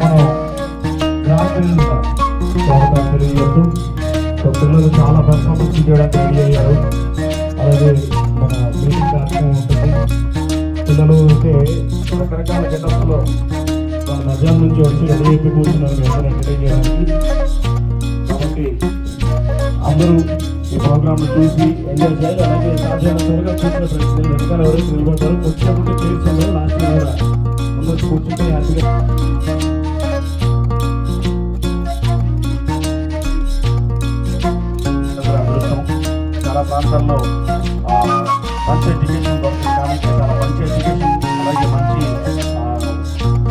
మనం స్వాగతం తెలియజేస్తూ పిల్లలు చాలా పర్ఫార్మెన్స్ చేయడానికి రెడీ అయ్యారు. అలాగే మన మీటింగ్ కార్యక్రమం ఉంటుంది. పిల్లలు అయితే రకరకాల గెటప్స్లో వాళ్ళ మధ్యాహ్నం నుంచి వచ్చి రెడీ అయిపోయి కూర్చున్నారు మేము ఎంటర్టైన్ చేయడానికి. కాబట్టి అందరూ ఈ ప్రోగ్రామ్ను చూసి ఎంజాయ్ చేయాలి. అలాగే సాధ్యమైన త్వరగా కూర్చున్న ప్రశ్నలు వెనకాల ఎవరైతే నిలబడతారు వచ్చినప్పుడు చేరుతుందో లాస్ట్ కూడా ముందు కూర్చుంటే హ్యాపీగా చాలా ప్రాంతాల్లో మంచి ఎడ్యుకేషన్ దొరుకుతుంది. కాబట్టి చాలా మంచి ఎడ్యుకేషన్ అలాగే మంచి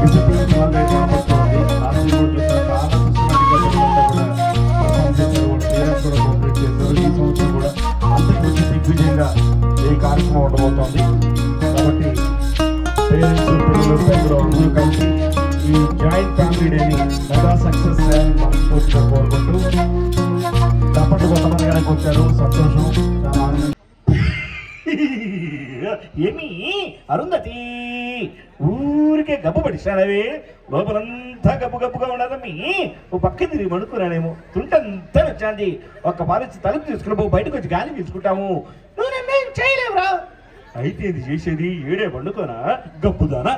డిసిప్లిన్ కనబడుతుంది. లాస్ట్ కూడా చూసారు చాలా సిస్టమేటిక్గా కూడా కోఆపరేట్ చేశారు. ఈ సంవత్సరం కూడా అందరికీ వచ్చి దిగ్విజయంగా ఈ కార్యక్రమం ఉండబోతోంది. కాబట్టి పేరెంట్స్ పిల్లలు పెద్దలు అందరూ కలిసి ఈ జాయింట్ ఫ్యామిలీ డేని మెగా సక్సెస్ చేయాలని మనస్ఫూర్తిగా కోరుకుంటూ తప్పట్టు కొంతమంది కనుక వచ్చారు. సంతోషం, చాలా ఆనందం. ఏమి అరుంధతి ఊరికే గబ్బు పడిస్తానవి లోపలంతా గబ్బు గబ్బుగా ఉండదమ్మి. ఓ పక్క తిరిగి మడుకురానేమో తుంటంతా వచ్చాంది. ఒక్క పాలించి తలుపు తీసుకుని పో బయటకు వచ్చి గాలి తీసుకుంటాము. నువ్వు చేయలేవురా. అయితే ఇది చేసేది ఏడే పండుకోనా గబ్బుదానా.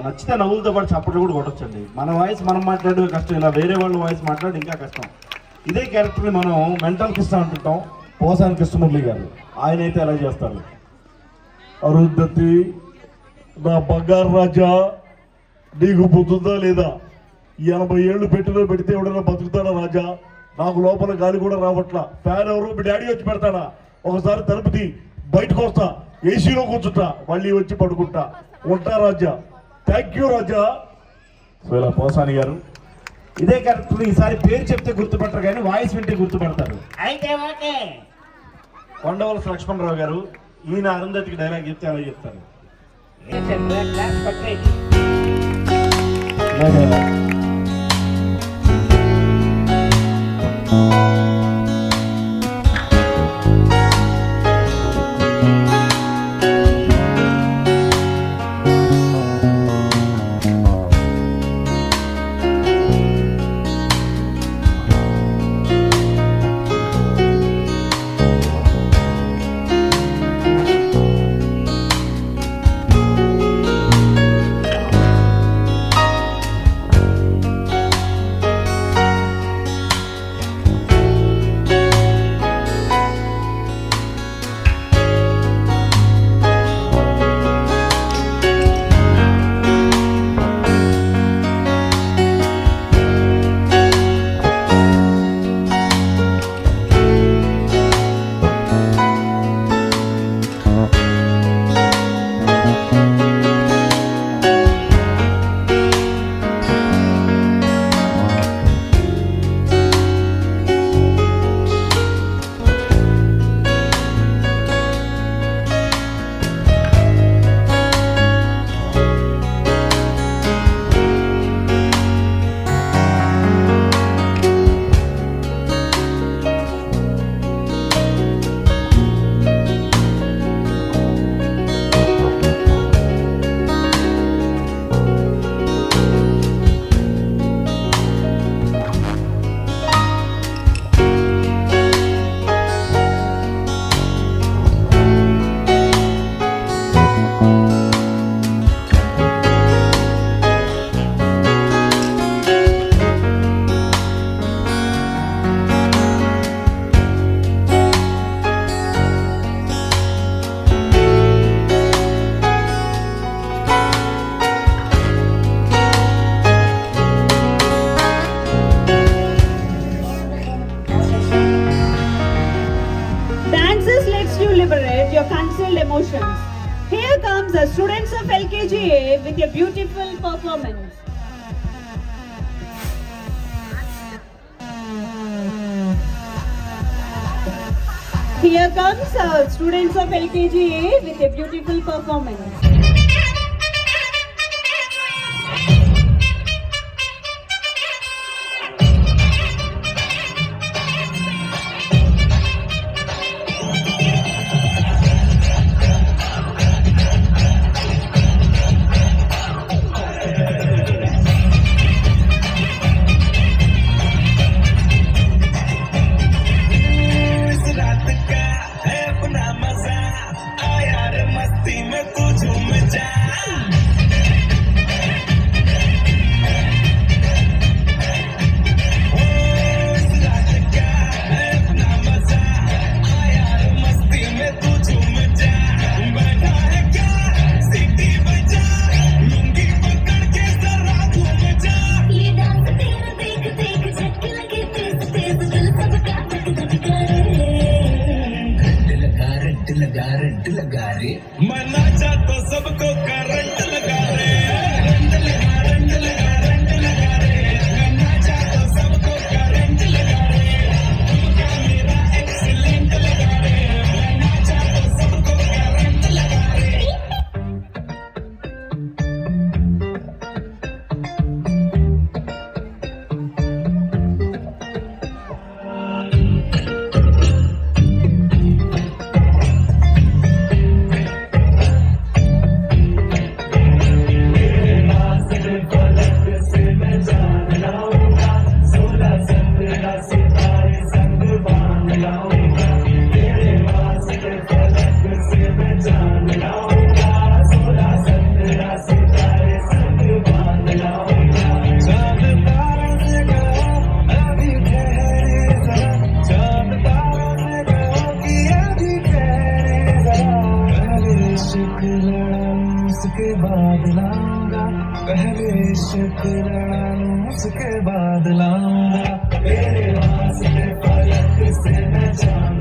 నచ్చితే నవ్వులతో పాటు చప్పట్లు కూడా కొట్టొచ్చండి. మన వాయిస్ మనం మాట్లాడడం కష్టం, ఇలా వేరే వాళ్ళ వాయిస్ మాట్లాడడం ఇంకా కష్టం. ఇదే క్యారెక్టర్ని మనం మెంటల్కి ఇస్తా అంటుంటాం. పోసాని కృష్ణమురళి గారు ఆయన అయితే ఎలా చేస్తారు. అరుంధతి నా బంగారు రాజా నీకు పొద్దుందా లేదా? 80 ఏళ్ళు పెట్టిలో పెడితే ఎవడన్నా బతుకుతాడా రాజా? నాకు లోపల గాలి కూడా రావట్లా. ఫ్యాన్ ఎవరు మీ డాడీ వచ్చి పెడతాడా? ఒకసారి తలుపుతి బయటకు వస్తా, ఏసీలో కూర్చుంటా, మళ్ళీ వచ్చి పడుకుంటా. ఉంటా రాజా. థ్యాంక్ యూ రాజా. ఇలా పోసాని గారు ఇదే క్యారెక్టర్. ఈసారి పేరు చెప్తే గుర్తుపట్టరు కానీ వాయిస్ వింటే గుర్తుపడతారు. అయితే ఓకే. కొండవలస లక్ష్మణరావు గారు ఈయన అరుంధతికి డైలాగ్ చెప్తే అలా చెప్తారు. Emotions. Here comes the students of LKGA with a beautiful performance. Here comes students of LKGA with a beautiful performance. मैं नाचा तो सबको करंट लगा रे, रंट लगा रंट लगा रंट लगा रे। मैं नाचा तो सबको करंट लगा रे, तुमका मेरा एक्सीलेंट लगा रे। मैं नाचा तो सबको करंट लगा रे। उसके बाद लाऊंगा, पहले इश्क लड़ाऊं उसके बाद लाऊंगा। तेरे वास्ते फलक से मैं जाऊं।